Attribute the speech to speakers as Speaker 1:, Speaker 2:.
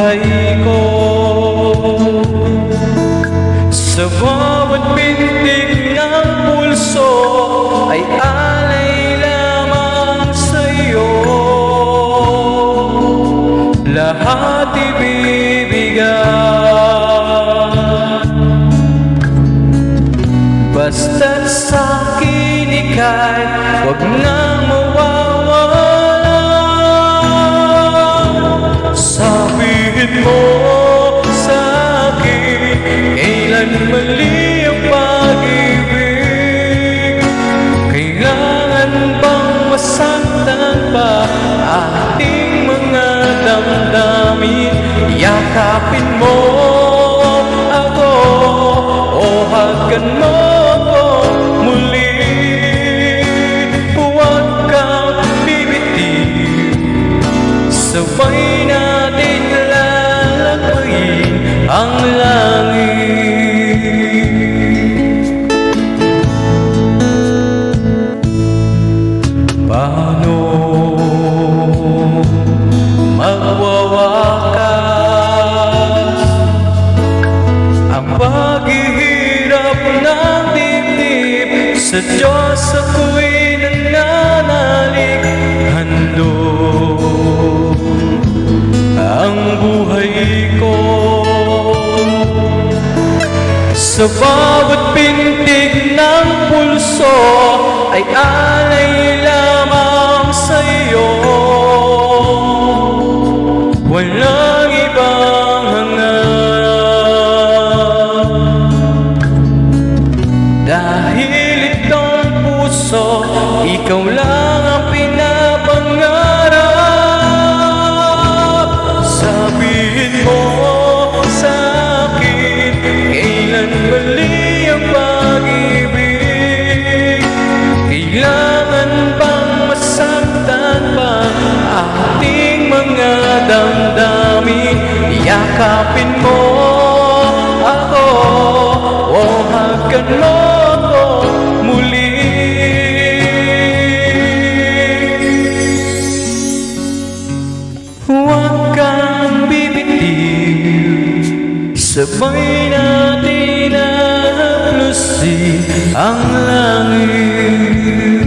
Speaker 1: buhay ko. Sa bawat pintig ng pulso ay alay lamang sa'yo. Lahat ibibigay, basta't sa'kin ika'y huwag nang mawawala. Sabihin mo sa'kin, kailan mali ang pag-ibig? Kailangan bang masaktan pa ating mga damdamin? Yakapin mo ako o hagan mo ako muli. Huwag kang bibitiw, sabay natin lalakbayin ang langit. Paano magwawakas ang paghihirap ng dibdib? Sa Diyos ako'y nananalig, handog ang buhay ko. Sa bawat pintig ng pulso ay alay lamang sa'yo. Walang ibang hangad, dahil itong puso ikaw lang ang pinapangarap. Sabihin mo sa'kin, kailan mali ang pag-ibig? Kailangan bang masaktan pa ating mga damdamin? Yakapin mo ako o hagan mo ako muli. Huwag kang bibitiw, sabay natin haplusin ang langit.